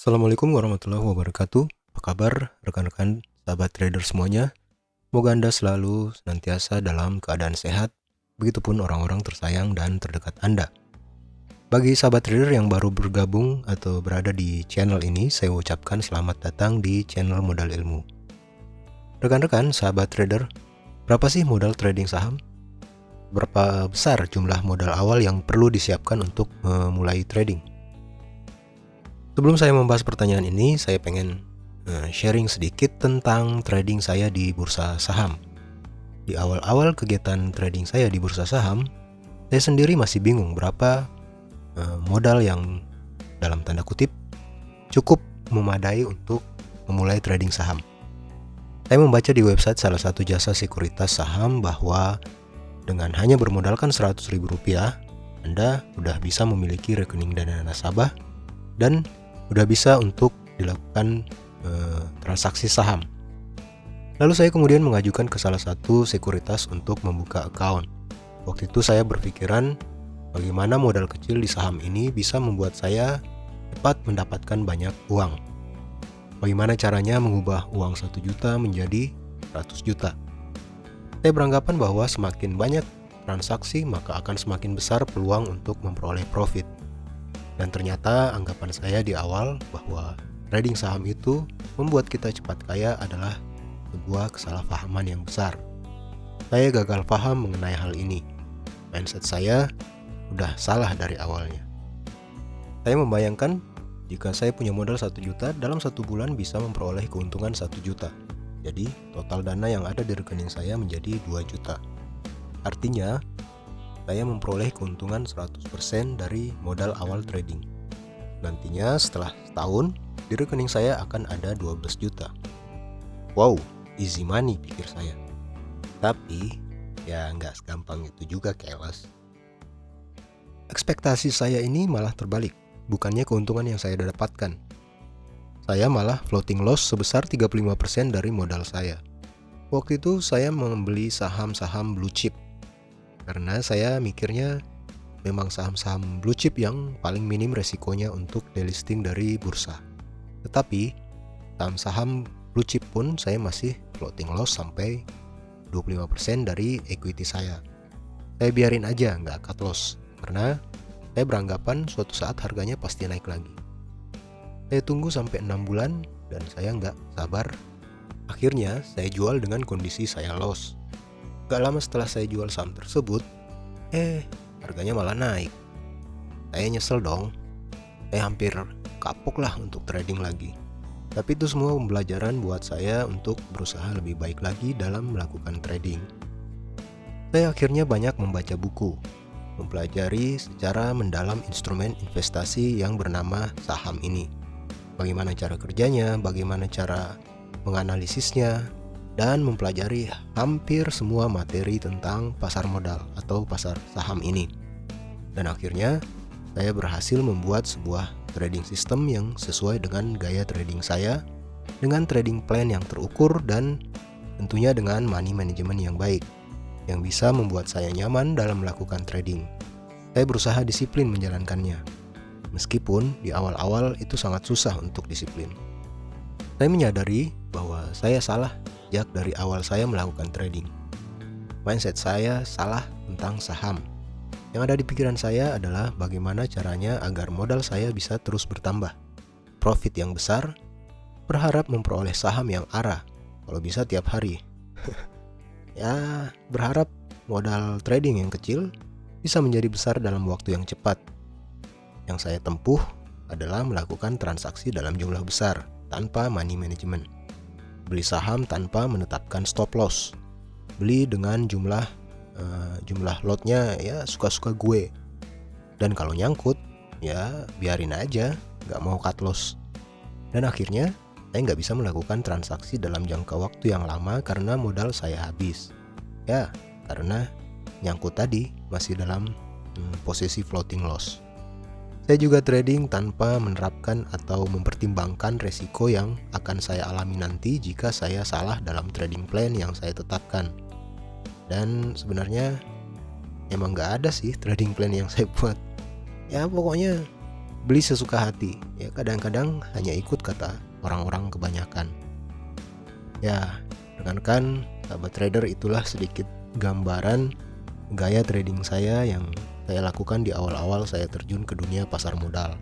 Assalamualaikum warahmatullahi wabarakatuh. Apa kabar rekan-rekan sahabat trader semuanya? Semoga Anda selalu senantiasa dalam keadaan sehat, begitupun orang-orang tersayang dan terdekat Anda. Bagi sahabat trader yang baru bergabung atau berada di channel ini, saya ucapkan selamat datang di channel Modal Ilmu. Rekan-rekan sahabat trader, berapa sih modal trading saham? Berapa besar jumlah modal awal yang perlu disiapkan untuk memulai trading? Sebelum saya membahas pertanyaan ini, saya pengen sharing sedikit tentang trading saya di bursa saham. Di awal-awal kegiatan trading saya di bursa saham, saya sendiri masih bingung berapa modal yang dalam tanda kutip cukup memadai untuk memulai trading saham. Saya membaca di website salah satu jasa sekuritas saham bahwa dengan hanya bermodalkan Rp100.000, Anda sudah bisa memiliki rekening dana nasabah dan udah bisa untuk dilakukan transaksi saham. Lalu saya kemudian mengajukan ke salah satu sekuritas untuk membuka account. Waktu itu saya berpikiran bagaimana modal kecil di saham ini bisa membuat saya cepat mendapatkan banyak uang. Bagaimana caranya mengubah uang 1 juta menjadi 100 juta. Saya beranggapan bahwa semakin banyak transaksi maka akan semakin besar peluang untuk memperoleh profit. Dan ternyata anggapan saya di awal bahwa trading saham itu membuat kita cepat kaya adalah sebuah kesalahpahaman yang besar. Saya gagal paham mengenai hal ini. Mindset saya udah salah dari awalnya. Saya membayangkan jika saya punya modal 1 juta, dalam 1 bulan bisa memperoleh keuntungan 1 juta. Jadi total dana yang ada di rekening saya menjadi 2 juta. Artinya saya memperoleh keuntungan 100% dari modal awal trading. Nantinya setelah setahun, di rekening saya akan ada 12 juta. Wow, easy money pikir saya. Tapi, ya nggak segampang itu juga keles. Ekspektasi saya ini malah terbalik. Bukannya keuntungan yang saya dapatkan. Saya malah floating loss sebesar 35% dari modal saya. Waktu itu saya membeli saham-saham blue chip. Karena saya mikirnya memang saham-saham blue chip yang paling minim resikonya untuk delisting dari bursa. Tetapi saham-saham blue chip pun saya masih floating loss sampai 25% dari equity saya. Saya biarin aja nggak cut loss karena saya beranggapan suatu saat harganya pasti naik lagi. Saya tunggu sampai 6 bulan dan saya nggak sabar. Akhirnya saya jual dengan kondisi saya loss. Gak lama setelah saya jual saham tersebut, harganya malah naik. Saya nyesel dong. Saya hampir kapok lah untuk trading lagi. Tapi itu semua pembelajaran buat saya untuk berusaha lebih baik lagi dalam melakukan trading. Saya akhirnya banyak membaca buku, mempelajari secara mendalam instrumen investasi yang bernama saham ini. Bagaimana cara kerjanya, bagaimana cara menganalisisnya, dan mempelajari hampir semua materi tentang pasar modal atau pasar saham ini. Dan akhirnya saya berhasil membuat sebuah trading system yang sesuai dengan gaya trading saya, dengan trading plan yang terukur dan tentunya dengan money management yang baik, yang bisa membuat saya nyaman dalam melakukan trading. Saya berusaha disiplin menjalankannya, meskipun di awal-awal itu sangat susah untuk disiplin. Saya menyadari bahwa saya salah sejak dari awal saya melakukan trading. Mindset saya salah tentang saham. Yang ada di pikiran saya adalah bagaimana caranya agar modal saya bisa terus bertambah. Profit yang besar, berharap memperoleh saham yang arah, kalau bisa tiap hari. Ya, berharap modal trading yang kecil bisa menjadi besar dalam waktu yang cepat. Yang saya tempuh adalah melakukan transaksi dalam jumlah besar tanpa money management. Beli saham tanpa menetapkan stop loss. Beli dengan jumlah lotnya ya suka-suka gue. Dan kalau nyangkut ya biarin aja, gak mau cut loss. Dan akhirnya saya gak bisa melakukan transaksi dalam jangka waktu yang lama karena modal saya habis. Ya karena nyangkut tadi masih dalam posisi floating loss. Saya juga trading tanpa menerapkan atau mempertimbangkan resiko yang akan saya alami nanti jika saya salah dalam trading plan yang saya tetapkan. Dan sebenarnya emang gak ada sih trading plan yang saya buat. Ya pokoknya beli sesuka hati. Ya kadang-kadang hanya ikut kata orang-orang kebanyakan. Ya, rekan-rekan, sahabat trader, itulah sedikit gambaran gaya trading saya yang saya lakukan di awal-awal saya terjun ke dunia pasar modal.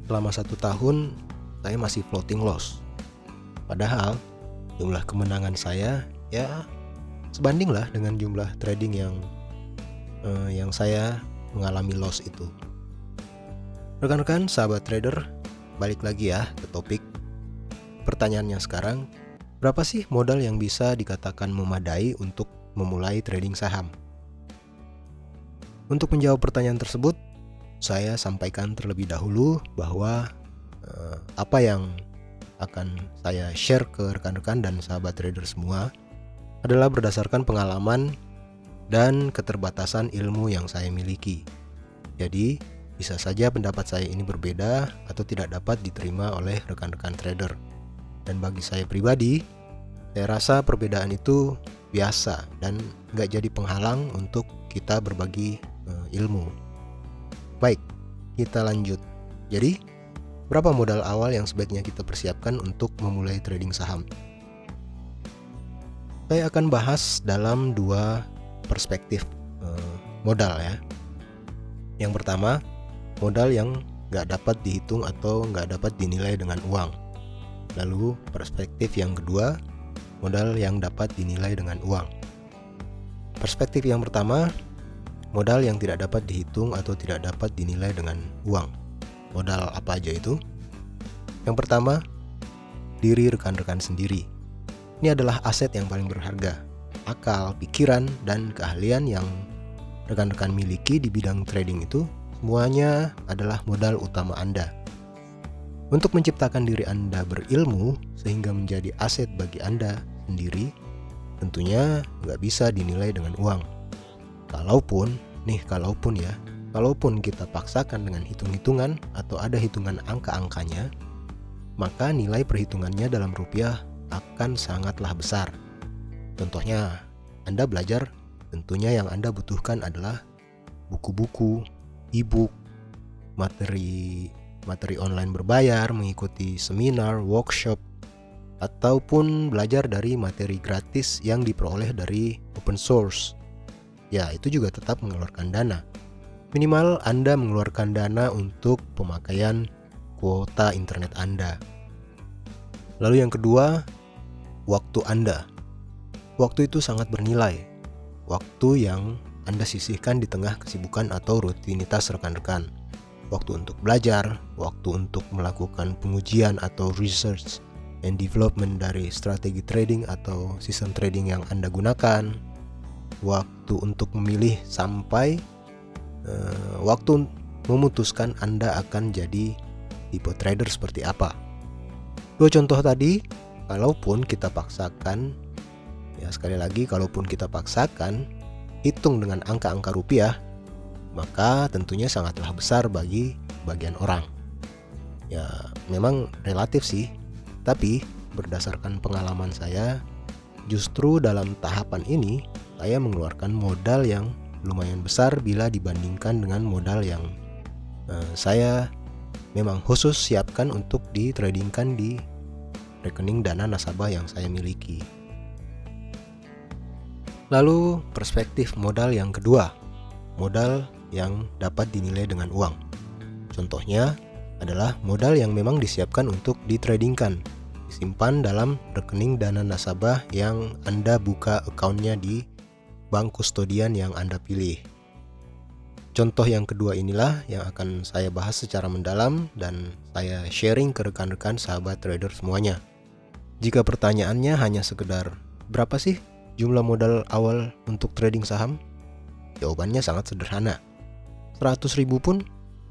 Selama 1 tahun saya masih floating loss. Padahal jumlah kemenangan saya ya sebanding lah dengan jumlah trading yang saya mengalami loss itu. Rekan-rekan sahabat trader, balik lagi ya ke topik. Pertanyaannya sekarang, berapa sih modal yang bisa dikatakan memadai untuk memulai trading saham? Untuk menjawab pertanyaan tersebut, saya sampaikan terlebih dahulu bahwa apa yang akan saya share ke rekan-rekan dan sahabat trader semua adalah berdasarkan pengalaman dan keterbatasan ilmu yang saya miliki. Jadi, bisa saja pendapat saya ini berbeda atau tidak dapat diterima oleh rekan-rekan trader. Dan bagi saya pribadi, saya rasa perbedaan itu biasa dan nggak jadi penghalang untuk kita berbagi ilmu. Baik, kita lanjut. Jadi, berapa modal awal yang sebaiknya kita persiapkan untuk memulai trading saham? Saya akan bahas dalam 2 perspektif modal ya. Yang pertama, modal yang nggak dapat dihitung atau nggak dapat dinilai dengan uang. Lalu perspektif yang kedua, modal yang dapat dinilai dengan uang. Perspektif yang pertama, modal yang tidak dapat dihitung atau tidak dapat dinilai dengan uang. Modal apa aja itu? Yang pertama, diri rekan-rekan sendiri. Ini adalah aset yang paling berharga. Akal, pikiran, dan keahlian yang rekan-rekan miliki di bidang trading itu semuanya adalah modal utama Anda. Untuk menciptakan diri Anda berilmu sehingga menjadi aset bagi Anda sendiri, tentunya nggak bisa dinilai dengan uang. Kalaupun kita paksakan dengan hitung-hitungan atau ada hitungan angka-angkanya, maka nilai perhitungannya dalam rupiah akan sangatlah besar. Contohnya, Anda belajar, tentunya yang Anda butuhkan adalah buku-buku, e-book, materi online berbayar, mengikuti seminar, workshop, ataupun belajar dari materi gratis yang diperoleh dari open source. Ya, itu juga tetap mengeluarkan dana. Minimal Anda mengeluarkan dana untuk pemakaian kuota internet Anda. Lalu yang kedua, waktu Anda. Waktu itu sangat bernilai. Waktu yang Anda sisihkan di tengah kesibukan atau rutinitas rekan-rekan. Waktu untuk belajar, waktu untuk melakukan pengujian atau research and development dari strategi trading atau sistem trading yang Anda gunakan, waktu untuk memilih sampai waktu memutuskan Anda akan jadi tipe trader seperti apa. 2 contoh tadi, kalaupun kita paksakan, ya sekali lagi, kalaupun kita paksakan hitung dengan angka-angka rupiah, maka tentunya sangatlah besar bagi bagian orang. Ya memang relatif sih, tapi berdasarkan pengalaman saya, justru dalam tahapan ini saya mengeluarkan modal yang lumayan besar bila dibandingkan dengan modal yang saya memang khusus siapkan untuk ditradingkan di rekening dana nasabah yang saya miliki. Lalu perspektif modal yang kedua, modal yang dapat dinilai dengan uang. Contohnya adalah modal yang memang disiapkan untuk ditradingkan, disimpan dalam rekening dana nasabah yang Anda buka akunnya di bank kustodian yang Anda pilih. Contoh yang kedua inilah yang akan saya bahas secara mendalam dan saya sharing ke rekan-rekan sahabat trader semuanya. Jika pertanyaannya hanya sekedar berapa sih jumlah modal awal untuk trading saham? Jawabannya sangat sederhana. 100.000 pun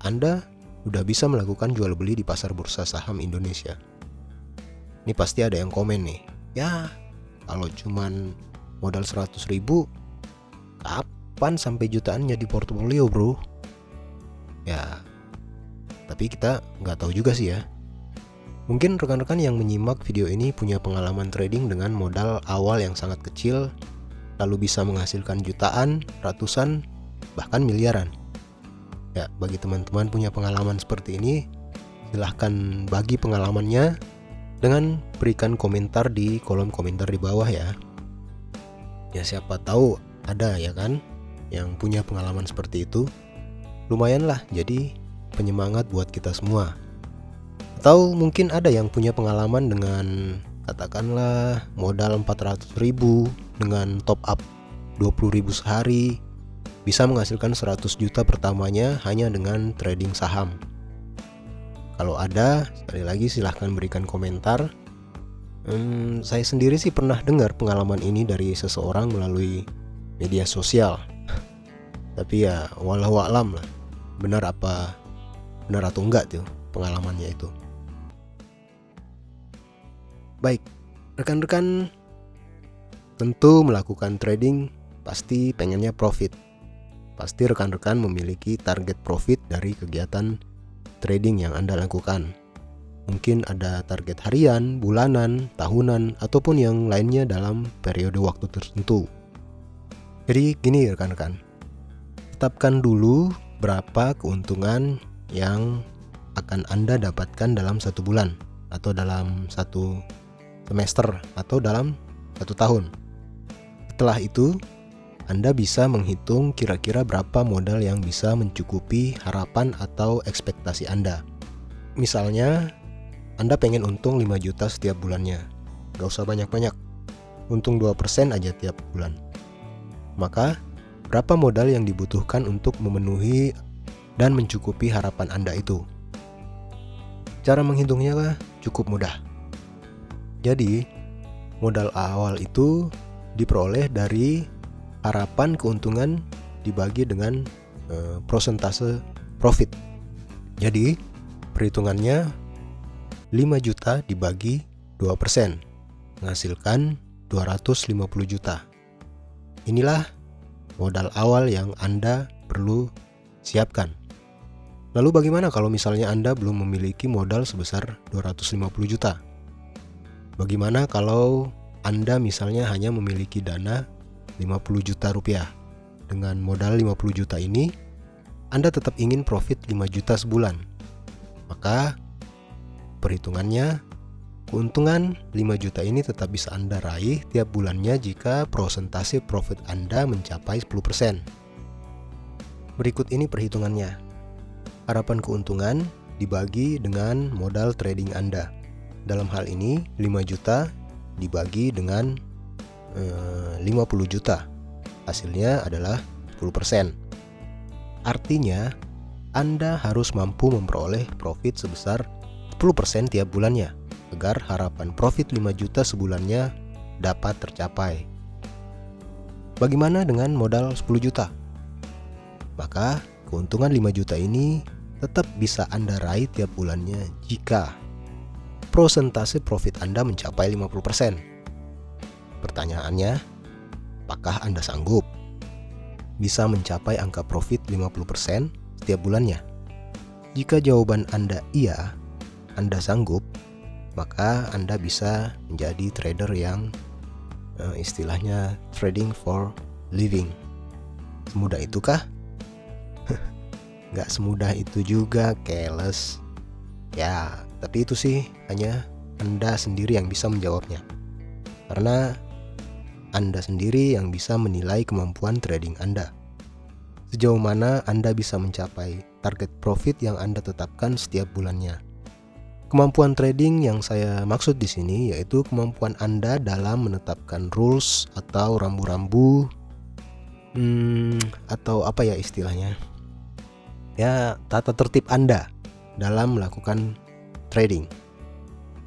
Anda udah bisa melakukan jual beli di pasar bursa saham Indonesia. Ini pasti ada yang komen nih, ya kalau cuman modal 100.000, kapan sampai jutaan jadi portofolio bro? Ya, tapi kita nggak tahu juga sih ya. Mungkin rekan-rekan yang menyimak video ini punya pengalaman trading dengan modal awal yang sangat kecil, lalu bisa menghasilkan jutaan, ratusan, bahkan miliaran. Ya, bagi teman-teman punya pengalaman seperti ini, silahkan bagi pengalamannya dengan berikan komentar di kolom komentar di bawah ya. Ya siapa tahu ada ya kan yang punya pengalaman seperti itu. Lumayan lah jadi penyemangat buat kita semua. Atau mungkin ada yang punya pengalaman dengan katakanlah modal 400.000 dengan top up 20.000 sehari, bisa menghasilkan 100 juta pertamanya hanya dengan trading saham. Kalau ada, sekali lagi silahkan berikan komentar. Saya sendiri sih pernah dengar pengalaman ini dari seseorang melalui media sosial. Tapi ya walau alam lah, benar atau enggak tuh pengalamannya itu. Baik, rekan-rekan tentu melakukan trading pasti pengennya profit. Pasti rekan-rekan memiliki target profit dari kegiatan trading yang Anda lakukan. Mungkin ada target harian, bulanan, tahunan, ataupun yang lainnya dalam periode waktu tertentu. Jadi gini rekan-rekan, tetapkan dulu berapa keuntungan yang akan Anda dapatkan dalam 1 bulan, atau dalam 1 semester, atau dalam 1 tahun. Setelah itu, Anda bisa menghitung kira-kira berapa modal yang bisa mencukupi harapan atau ekspektasi Anda. Misalnya, Anda pengen untung 5 juta setiap bulannya. Gak usah banyak-banyak, untung 2% aja tiap bulan. Maka, berapa modal yang dibutuhkan untuk memenuhi dan mencukupi harapan Anda itu? Cara menghitungnya cukup mudah. Jadi, modal awal itu diperoleh dari harapan keuntungan dibagi dengan prosentase profit. Jadi perhitungannya 5 juta dibagi 2% menghasilkan 250 juta. Inilah modal awal yang Anda perlu siapkan. Lalu bagaimana kalau misalnya Anda belum memiliki modal sebesar 250 juta? Bagaimana kalau Anda misalnya hanya memiliki dana 50 juta rupiah. Dengan modal 50 juta ini, Anda tetap ingin profit 5 juta sebulan. Maka perhitungannya, keuntungan 5 juta ini tetap bisa Anda raih tiap bulannya jika prosentase profit Anda mencapai 10%. Berikut ini perhitungannya. Harapan keuntungan dibagi dengan modal trading Anda. Dalam hal ini 5 juta dibagi dengan 50 juta. Hasilnya adalah 10%. Artinya, Anda harus mampu memperoleh profit sebesar 10% tiap bulannya agar harapan profit 5 juta sebulannya dapat tercapai. Bagaimana dengan modal 10 juta? Maka, keuntungan 5 juta ini tetap bisa Anda raih tiap bulannya jika prosentase profit Anda mencapai 50%. Pertanyaannya, apakah Anda sanggup bisa mencapai angka profit 50% setiap bulannya? Jika jawaban Anda iya, Anda sanggup, maka Anda bisa menjadi trader yang istilahnya trading for living. Semudah itukah? Gak semudah itu juga, keles. Ya, tapi itu sih hanya Anda sendiri yang bisa menjawabnya. Karena Anda sendiri yang bisa menilai kemampuan trading Anda. Sejauh mana Anda bisa mencapai target profit yang Anda tetapkan setiap bulannya. Kemampuan trading yang saya maksud di sini yaitu kemampuan Anda dalam menetapkan rules atau rambu-rambu atau apa ya istilahnya. Ya, tata tertib Anda dalam melakukan trading.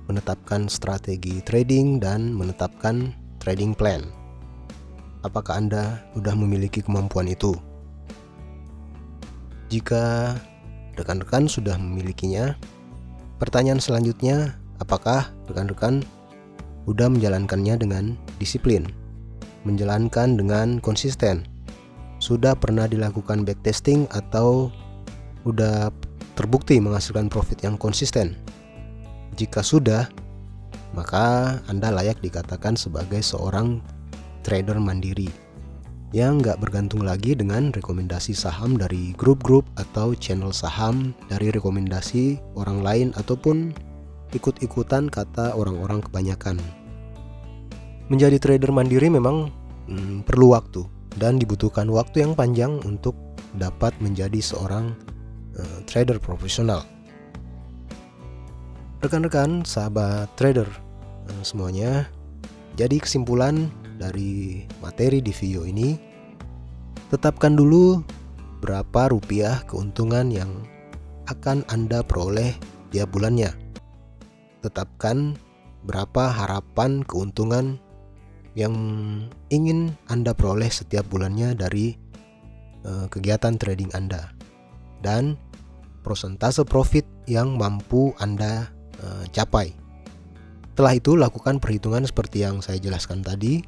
Menetapkan strategi trading dan menetapkan trading plan. Apakah Anda sudah memiliki kemampuan itu? Jika rekan-rekan sudah memilikinya, pertanyaan selanjutnya, apakah rekan-rekan sudah menjalankannya dengan disiplin, menjalankan dengan konsisten, sudah pernah dilakukan backtesting atau sudah terbukti menghasilkan profit yang konsisten? Jika sudah, maka Anda layak dikatakan sebagai seorang trader mandiri. yang nggak bergantung lagi dengan rekomendasi saham dari grup-grup atau channel saham, dari rekomendasi orang lain ataupun ikut-ikutan kata orang-orang kebanyakan. Menjadi trader mandiri memang perlu waktu dan dibutuhkan waktu yang panjang untuk dapat menjadi seorang trader profesional. Rekan-rekan, sahabat trader semuanya, jadi kesimpulan dari materi di video ini, tetapkan dulu berapa rupiah keuntungan yang akan Anda peroleh tiap bulannya. Tetapkan berapa harapan keuntungan yang ingin Anda peroleh setiap bulannya dari kegiatan trading Anda, dan persentase profit yang mampu Anda capai. Setelah itu lakukan perhitungan seperti yang saya jelaskan tadi,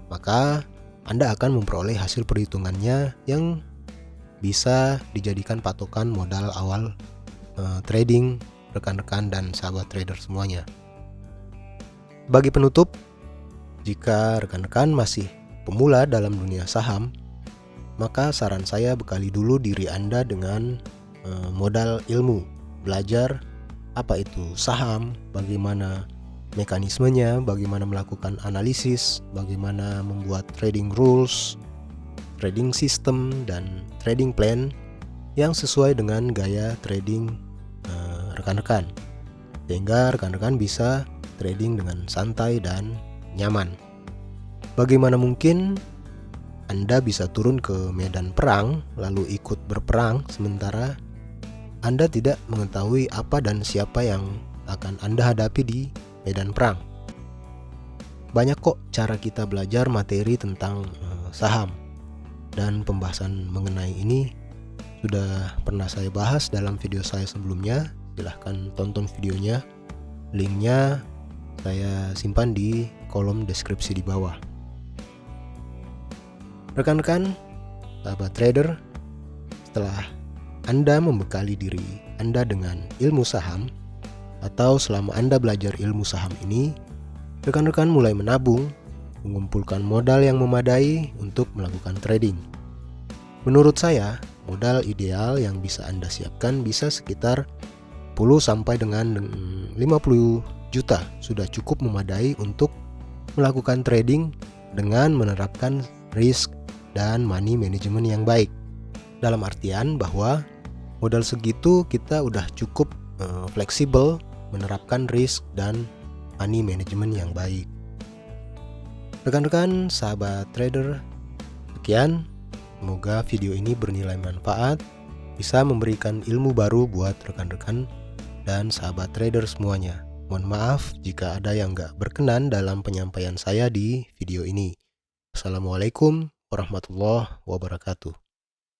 maka Anda akan memperoleh hasil perhitungannya yang bisa dijadikan patokan modal awal trading rekan-rekan dan sahabat trader semuanya. Bagi penutup, jika rekan-rekan masih pemula dalam dunia saham, maka saran saya bekali dulu diri Anda dengan modal ilmu, belajar apa itu saham, bagaimana mekanismenya, bagaimana melakukan analisis, bagaimana membuat trading rules, trading system, dan trading plan yang sesuai dengan gaya trading rekan-rekan, sehingga rekan-rekan bisa trading dengan santai dan nyaman. Bagaimana mungkin Anda bisa turun ke medan perang lalu ikut berperang sementara Anda tidak mengetahui apa dan siapa yang akan Anda hadapi di medan perang? Banyak kok cara kita belajar materi tentang saham, dan pembahasan mengenai ini sudah pernah saya bahas dalam video saya sebelumnya. Silahkan tonton videonya, linknya saya simpan di kolom deskripsi di bawah. Rekan-rekan, sahabat trader, setelah Anda membekali diri Anda dengan ilmu saham, atau selama Anda belajar ilmu saham ini, rekan-rekan mulai menabung, mengumpulkan modal yang memadai untuk melakukan trading. Menurut saya, modal ideal yang bisa Anda siapkan bisa sekitar 10 sampai dengan 50 juta, sudah cukup memadai untuk melakukan trading dengan menerapkan risk dan money management yang baik. Dalam artian bahwa modal segitu kita udah cukup fleksibel menerapkan risk dan money management yang baik. Rekan-rekan, sahabat trader, sekian. Semoga video ini bernilai manfaat, bisa memberikan ilmu baru buat rekan-rekan dan sahabat trader semuanya. Mohon maaf jika ada yang gak berkenan dalam penyampaian saya di video ini. Assalamualaikum warahmatullahi wabarakatuh.